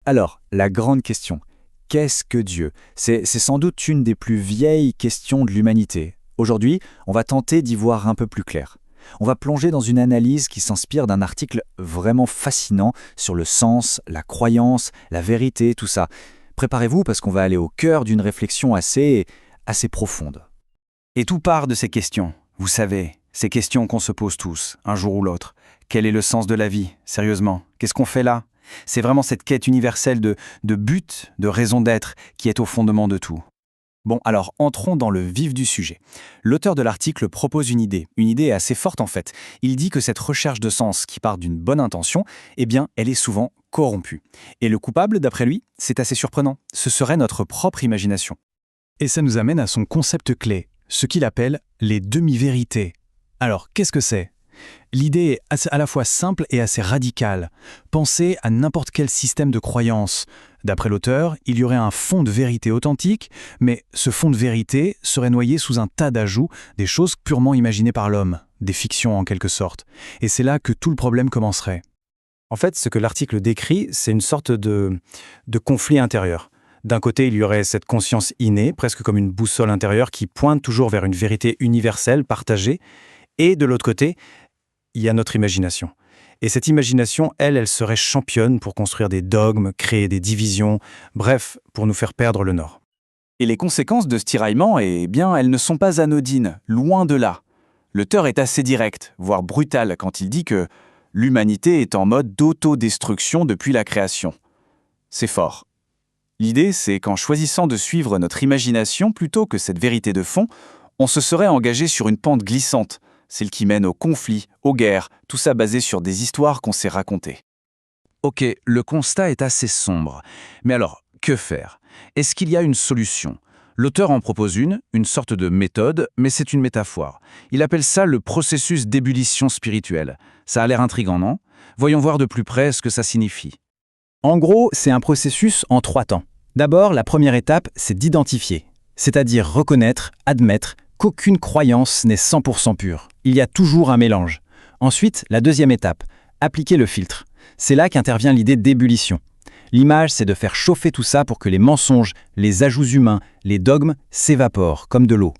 Alors, la grande question. Qu'est-ce que Dieu? C'est sans doute une des plus vieilles questions de l'humanité. Aujourd'hui, on va tenter d'y voir un peu plus clair. On va plonger dans une analyse qui s'inspire d'un article vraiment fascinant sur le sens, la croyance, la vérité, tout ça. Préparez-vous parce qu'on va aller au cœur d'une réflexion assez profonde. Et tout part de ces questions. Vous savez, ces questions qu'on se pose tous, un jour ou l'autre. Quel est le sens de la vie? Sérieusement, qu'est-ce qu'on fait là? C'est vraiment cette quête universelle de but, de raison d'être, qui est au fondement de tout. Bon, alors entrons dans le vif du sujet. L'auteur de l'article propose une idée assez forte en fait. Il dit que cette recherche de sens qui part d'une bonne intention, eh bien, elle est souvent corrompue. Et le coupable, d'après lui, c'est assez surprenant. Ce serait notre propre imagination. Et ça nous amène à son concept clé, ce qu'il appelle les demi-vérités. Alors, qu'est-ce que c'est ? L'idée est à la fois simple et assez radicale. Pensez à n'importe quel système de croyance. D'après l'auteur, il y aurait un fond de vérité authentique, mais ce fond de vérité serait noyé sous un tas d'ajouts, des choses purement imaginées par l'homme, des fictions en quelque sorte. Et c'est là que tout le problème commencerait. En fait, ce que l'article décrit, c'est une sorte de conflit intérieur. D'un côté, il y aurait cette conscience innée, presque comme une boussole intérieure qui pointe toujours vers une vérité universelle, partagée, et de l'autre côté, il y a notre imagination. Et cette imagination, elle serait championne pour construire des dogmes, créer des divisions, bref, pour nous faire perdre le nord. Et les conséquences de ce tiraillement, eh bien, elles ne sont pas anodines, loin de là. L'auteur est assez direct, voire brutal, quand il dit que l'humanité est en mode d'autodestruction depuis la création. C'est fort. L'idée, c'est qu'en choisissant de suivre notre imagination plutôt que cette vérité de fond, on se serait engagé sur une pente glissante, celle qui mène aux conflits, aux guerres, tout ça basé sur des histoires qu'on s'est racontées. Ok, le constat est assez sombre. Mais alors, que faire? Est-ce qu'il y a une solution? L'auteur en propose une sorte de méthode, mais c'est une métaphore. Il appelle ça le processus d'ébullition spirituelle. Ça a l'air intriguant, non? Voyons voir de plus près ce que ça signifie. En gros, c'est un processus en 3 temps. D'abord, la première étape, c'est d'identifier, c'est-à-dire reconnaître, admettre qu'aucune croyance n'est 100% pure. Il y a toujours un mélange. Ensuite, la deuxième étape, appliquer le filtre. C'est là qu'intervient l'idée d'ébullition. L'image, c'est de faire chauffer tout ça pour que les mensonges, les ajouts humains, les dogmes s'évaporent comme de l'eau.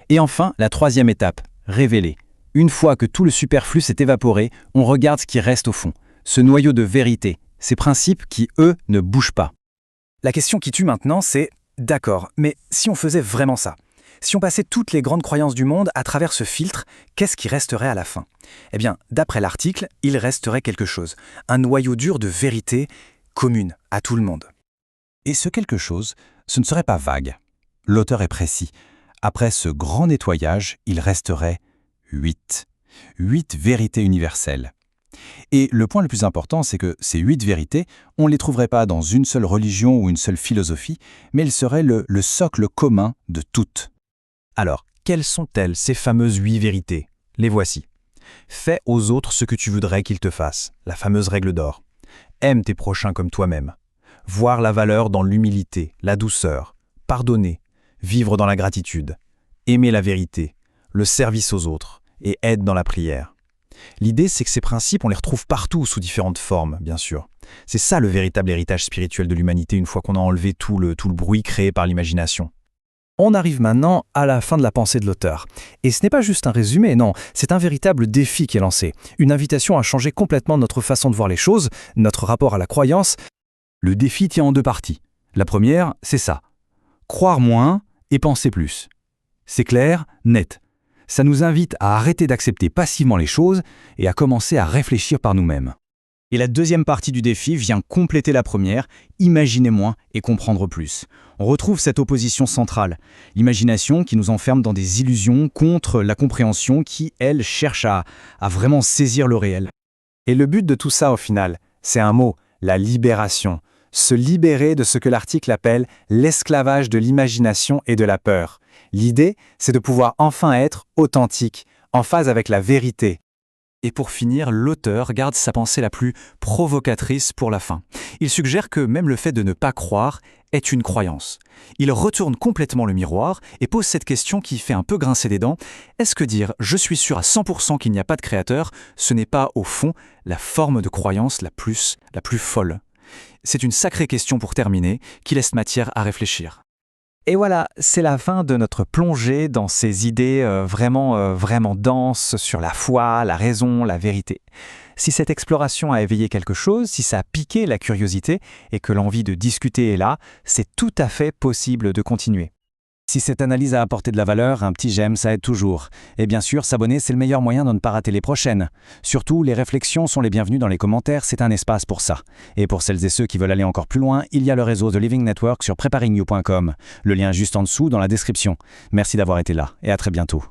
Et enfin, la troisième étape, révéler. Une fois que tout le superflu s'est évaporé, on regarde ce qui reste au fond, ce noyau de vérité, ces principes qui, eux, ne bougent pas. La question qui tue maintenant, c'est « d'accord, mais si on faisait vraiment ça ? Si on passait toutes les grandes croyances du monde à travers ce filtre, qu'est-ce qui resterait à la fin ? Eh bien, d'après l'article, il resterait quelque chose, un noyau dur de vérité commune à tout le monde. Et ce quelque chose, ce ne serait pas vague. L'auteur est précis. Après ce grand nettoyage, il resterait 8. 8 vérités universelles. Et le point le plus important, c'est que ces 8 vérités, on ne les trouverait pas dans une seule religion ou une seule philosophie, mais elles seraient le socle commun de toutes. Alors, quelles sont-elles, ces fameuses 8 vérités ? Les voici. Fais aux autres ce que tu voudrais qu'ils te fassent, la fameuse règle d'or. Aime tes prochains comme toi-même. Voir la valeur dans l'humilité, la douceur. Pardonner. Vivre dans la gratitude. Aimer la vérité. Le service aux autres. Et aide dans la prière. L'idée, c'est que ces principes, on les retrouve partout sous différentes formes, bien sûr. C'est ça le véritable héritage spirituel de l'humanité une fois qu'on a enlevé tout le bruit créé par l'imagination. On arrive maintenant à la fin de la pensée de l'auteur. Et ce n'est pas juste un résumé, non, c'est un véritable défi qui est lancé. Une invitation à changer complètement notre façon de voir les choses, notre rapport à la croyance. Le défi tient en 2 parties. La première, c'est ça. Croire moins et penser plus. C'est clair, net. Ça nous invite à arrêter d'accepter passivement les choses et à commencer à réfléchir par nous-mêmes. Et la deuxième partie du défi vient compléter la première, imaginer moins et comprendre plus. On retrouve cette opposition centrale, l'imagination qui nous enferme dans des illusions contre la compréhension qui, elle, cherche à vraiment saisir le réel. Et le but de tout ça, au final, c'est un mot, la libération. Se libérer de ce que l'article appelle l'esclavage de l'imagination et de la peur. L'idée, c'est de pouvoir enfin être authentique, en phase avec la vérité. Et pour finir, l'auteur garde sa pensée la plus provocatrice pour la fin. Il suggère que même le fait de ne pas croire est une croyance. Il retourne complètement le miroir et pose cette question qui fait un peu grincer des dents. Est-ce que dire « je suis sûr à 100% qu'il n'y a pas de créateur » ce n'est pas, au fond, la forme de croyance la plus folle ? C'est une sacrée question pour terminer, qui laisse matière à réfléchir. Et voilà, c'est la fin de notre plongée dans ces idées vraiment denses sur la foi, la raison, la vérité. Si cette exploration a éveillé quelque chose, si ça a piqué la curiosité et que l'envie de discuter est là, c'est tout à fait possible de continuer. Si cette analyse a apporté de la valeur, un petit j'aime, ça aide toujours. Et bien sûr, s'abonner, c'est le meilleur moyen de ne pas rater les prochaines. Surtout, les réflexions sont les bienvenues dans les commentaires, c'est un espace pour ça. Et pour celles et ceux qui veulent aller encore plus loin, il y a le réseau The Living Network sur preparingyou.com. Le lien juste en dessous dans la description. Merci d'avoir été là et à très bientôt.